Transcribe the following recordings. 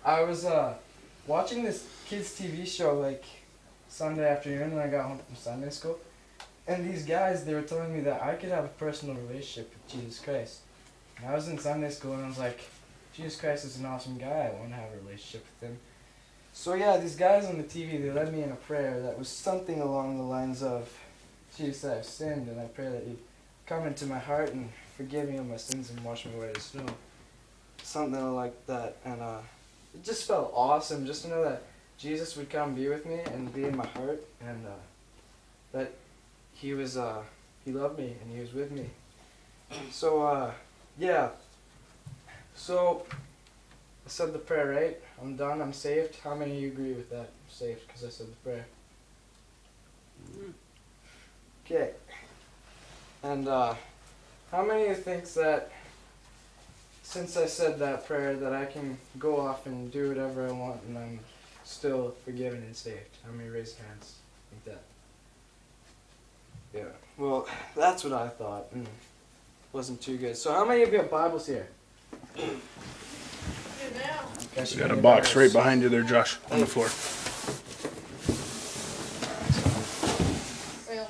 I was watching this kids TV show like Sunday afternoon when I got home from Sunday school, and these guys, they were telling me that I could have a personal relationship with Jesus Christ. And I was in Sunday school and I was like, Jesus Christ is an awesome guy. I want to have a relationship with him. So yeah, these guys on the TV, they led me in a prayer that was something along the lines of, Jesus, I've sinned, and I pray that you come into my heart and forgive me of my sins and wash me white as snow. Something like that. And it just felt awesome just to know that Jesus would come be with me and be in my heart, and that he loved me and he was with me. So yeah. So I said the prayer, right? I'm done. I'm saved. How many of you agree with that? I'm saved because I said the prayer. Okay. And how many of you thinks that since I said that prayer that I can go off and do whatever I want and I'm still forgiven and saved? How many raise hands like that? Yeah. Well, that's what I thought. And wasn't too good. So how many of you have Bibles here? You got a box right behind you there, Josh, on the floor.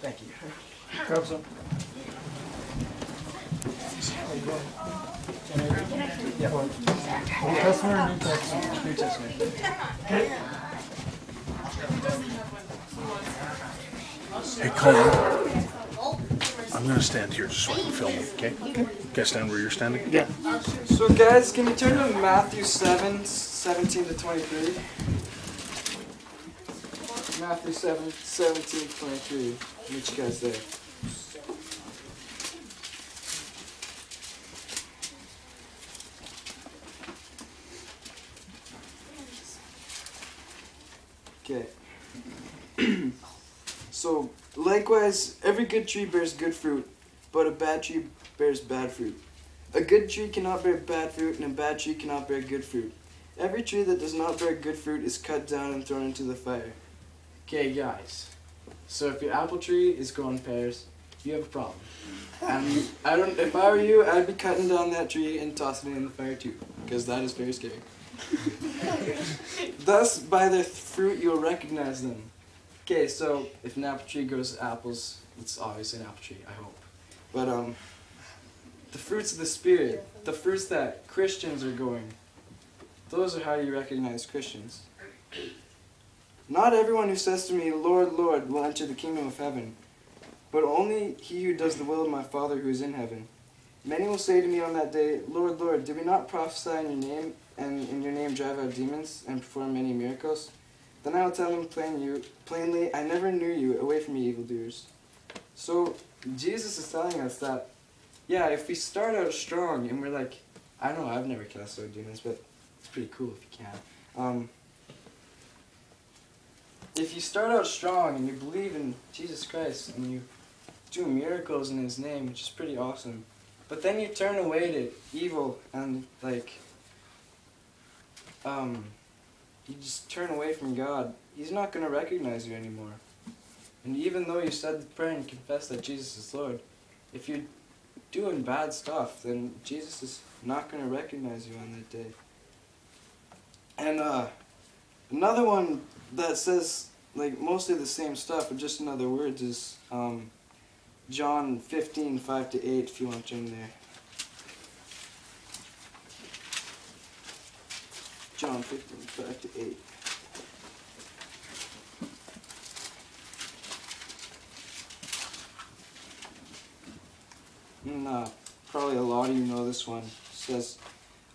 Thank you. Grab some. Old Testament or New Testament? New Testament. Hey, Colin. I'm going to stand here just so I can film you, okay? Okay, stand where you're standing? Yeah. So guys, can you turn to Matthew 7, 17 to 23? Matthew 7, 17 to 23. Meet you guys there. Okay. So, likewise, every good tree bears good fruit, but a bad tree bears bad fruit. A good tree cannot bear bad fruit, and a bad tree cannot bear good fruit. Every tree that does not bear good fruit is cut down and thrown into the fire. Okay, guys. So if your apple tree is growing pears, you have a problem. And if I were you, I'd be cutting down that tree and tossing it in the fire too, because that is very scary. Thus, by their fruit, you'll recognize them. Okay, so if an apple tree grows apples, it's obviously an apple tree, I hope. But the fruits of the Spirit, the fruits that Christians are growing, those are how you recognize Christians. Not everyone who says to me, Lord, Lord, will enter the kingdom of heaven, but only he who does the will of my Father who is in heaven. Many will say to me on that day, Lord, Lord, did we not prophesy in your name, and in your name drive out demons, and perform many miracles? Then I will tell them plainly, I never knew you, away from me, evildoers. So Jesus is telling us that, yeah, if we start out strong, and we're like, I know I've never cast out demons, but it's pretty cool if you can. If you start out strong, and you believe in Jesus Christ, and you do miracles in his name, which is pretty awesome, but then you turn away to evil, and you just turn away from God, he's not going to recognize you anymore. And even though you said the prayer and confessed that Jesus is Lord, if you're doing bad stuff, then Jesus is not going to recognize you on that day. And another one that says like mostly the same stuff, but just in other words, is John 15, 5 to 8, if you want to turn there. John 15, 5 to 8. And probably a lot of you know this one. It says,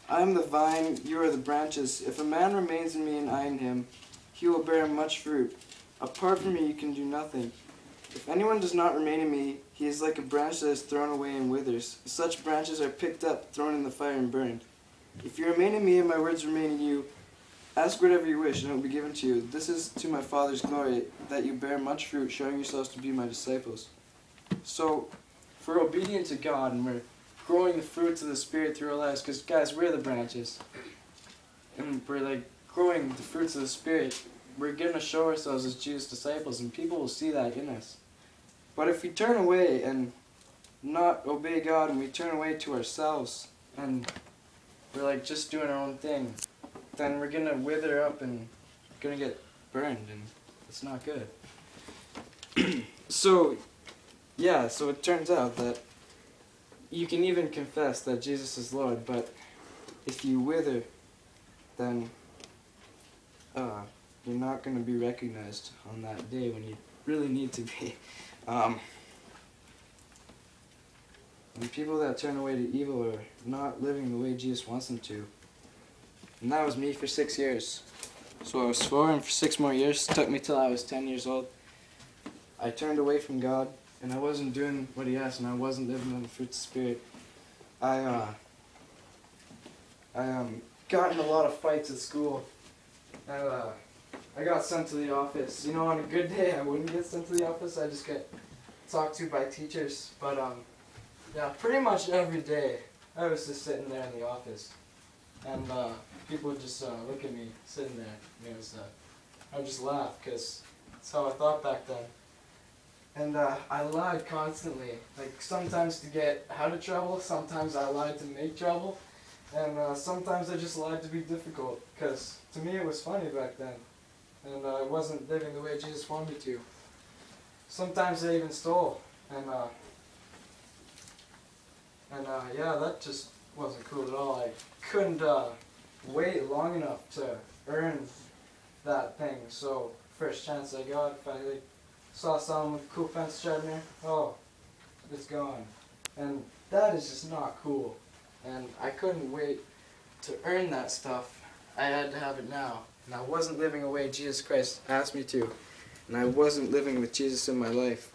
I am the vine, you are the branches. If a man remains in me and I in him, he will bear much fruit. Apart from me you can do nothing. If anyone does not remain in me, he is like a branch that is thrown away and withers. Such branches are picked up, thrown in the fire, and burned. If you remain in me and my words remain in you, ask whatever you wish and it will be given to you. This is to my Father's glory, that you bear much fruit, showing yourselves to be my disciples. So, if we're obedient to God and we're growing the fruits of the Spirit through our lives, because guys, we're the branches, and we're like growing the fruits of the Spirit, we're going to show ourselves as Jesus' disciples, and people will see that in us. But if we turn away and not obey God, and we turn away to ourselves, and we're like just doing our own thing, then we're gonna wither up and gonna get burned, and it's not good. So, yeah, so it turns out that you can even confess that Jesus is Lord, but if you wither, then you're not going to be recognized on that day when you really need to be. And people that turn away to evil are not living the way Jesus wants them to. And that was me for 6 years. So I was 4, and for 6 more years, it took me till I was 10 years old. I turned away from God, and I wasn't doing what He asked, and I wasn't living on the fruits of the Spirit. I got in a lot of fights at school, and I got sent to the office. You know, on a good day, I wouldn't get sent to the office. I just get talked to by teachers. But yeah, pretty much every day, I was just sitting there in the office, and people would just look at me sitting there. And it was, I would just laugh because that's how I thought back then. And I lied constantly, like sometimes to get out of trouble, sometimes I lied to make trouble, and sometimes I just lied to be difficult, because to me it was funny back then, and I wasn't living the way Jesus wanted me to. Sometimes I even stole, and yeah, that just wasn't cool at all. I couldn't wait long enough to earn that thing, so first chance I got, if I saw someone with a cool fence sharpener, oh, it's gone. And that is just not cool. And I couldn't wait to earn that stuff. I had to have it now. And I wasn't living the way Jesus Christ asked me to. And I wasn't living with Jesus in my life.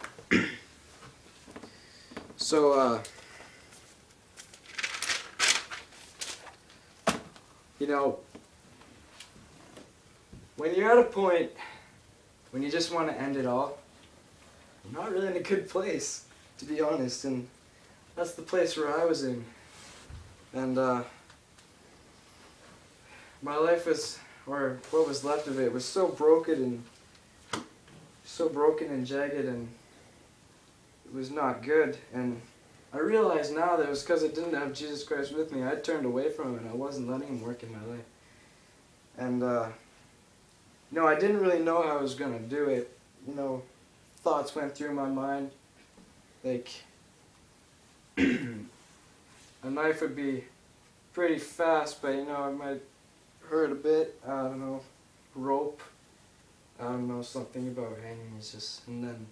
So, you know, when you're at a point when you just want to end it all, you're not really in a good place, to be honest, and that's the place where I was in. And my life was, or what was left of it, was so broken and jagged, and it was not good. And I realize now that it was because I didn't have Jesus Christ with me. I turned away from him, and I wasn't letting him work in my life. And you know, I didn't really know how I was gonna do it. You know, thoughts went through my mind, like a knife would be pretty fast, but you know, it might hurt a bit. I don't know, rope. I don't know, something about hanging is just, and then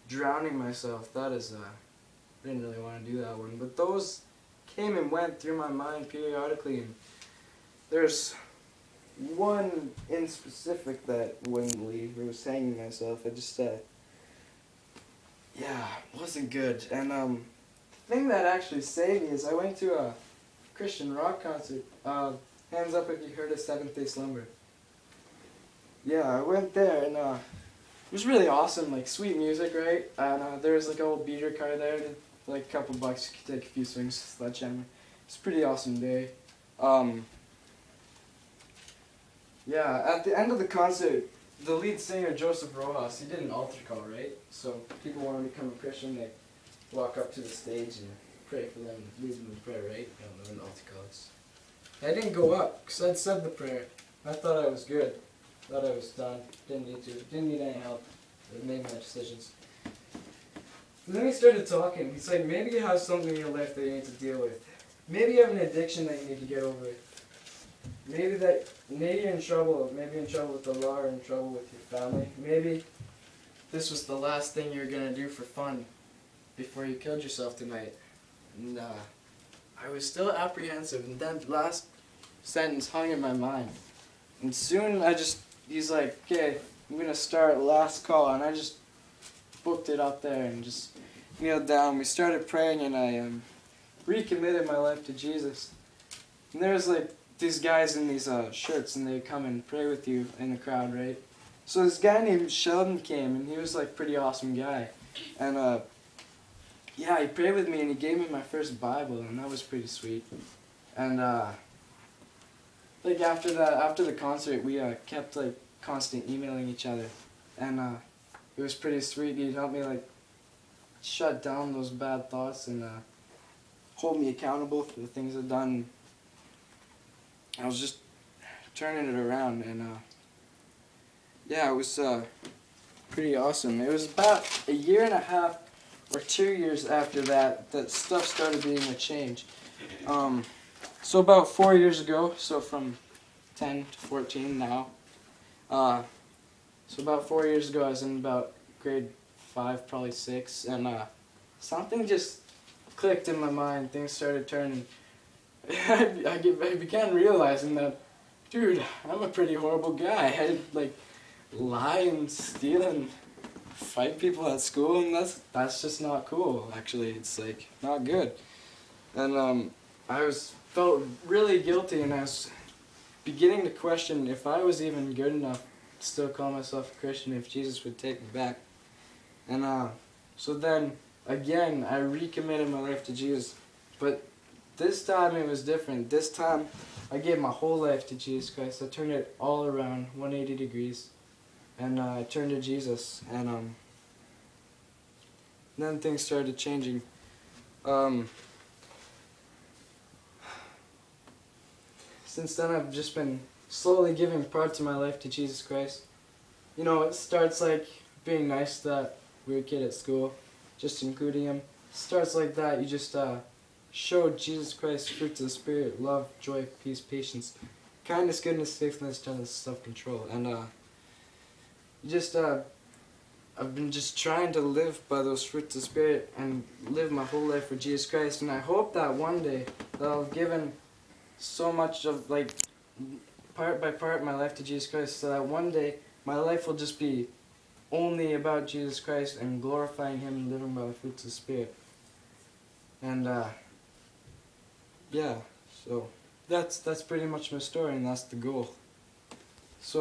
drowning myself. That is, I didn't really want to do that one, but those came and went through my mind periodically. And there's one in specific that wouldn't leave. It was hanging myself. I just, yeah, it wasn't good. And the thing that actually saved me is I went to a Christian rock concert. Hands up if you heard of Seventh Day Slumber. Yeah, I went there, and it was really awesome, like sweet music, right? And there was like an old beater car there, like a couple bucks, you could take a few swings, sledgehammer. It's a pretty awesome day. Yeah, at the end of the concert, the lead singer, Joseph Rojas, he did an altar call, right? So people want to become a Christian, they walk up to the stage and pray for them, lead them in prayer, right? I don't know an altar call. I didn't go up, because I'd said the prayer. I thought I was good. Thought I was done. Didn't need to. Didn't need any help. I made my decisions. And then he started talking. He's like, maybe you have something in your life that you need to deal with. Maybe you have an addiction that you need to get over. Maybe you're in trouble. Maybe you're in trouble with the law or in trouble with your family. Maybe this was the last thing you were going to do for fun before you killed yourself tonight. And I was still apprehensive. And that last sentence hung in my mind. And soon he's like, okay, I'm going to start last call. And I just booked it up there and just kneeled down. We started praying, and I recommitted my life to Jesus. And there was like these guys in these shirts, and they come and pray with you in the crowd, right? So this guy named Sheldon came, and he was like a pretty awesome guy. And yeah, he prayed with me, and he gave me my first Bible, and that was pretty sweet. And like after the concert, we kept like constant emailing each other, and it was pretty sweet. He'd help me like shut down those bad thoughts and hold me accountable for the things I've done. I was just turning it around, and yeah, it was pretty awesome. It was about a year and a half or 2 years after that that stuff started being a change. So about 4 years ago, so from 10 to 14 now. So about 4 years ago, I was in about grade 5, probably 6, and something just clicked in my mind. Things started turning. I began realizing that, dude, I'm a pretty horrible guy. I like lie and steal and fight people at school, and that's just not cool. Actually, it's like not good. And I felt really guilty, and I was beginning to question if I was even good enough to still call myself a Christian, if Jesus would take me back. And so then again, I recommitted my life to Jesus, but this time it was different. This time I gave my whole life to Jesus Christ. I turned it all around 180 degrees, and I turned to Jesus, and then things started changing. Since then, I've just been slowly giving parts of my life to Jesus Christ. You know, it starts like being nice to that weird kid at school, just including him. It starts like that. You just show Jesus Christ fruits of the Spirit: love, joy, peace, patience, kindness, goodness, faithfulness, gentleness, self-control. And I've been just trying to live by those fruits of the Spirit and live my whole life for Jesus Christ. And I hope that one day that I've given so much of, like, part by part my life to Jesus Christ, so that one day my life will just be only about Jesus Christ and glorifying Him and living by the fruits of the Spirit. And yeah, so that's pretty much my story, and that's the goal. So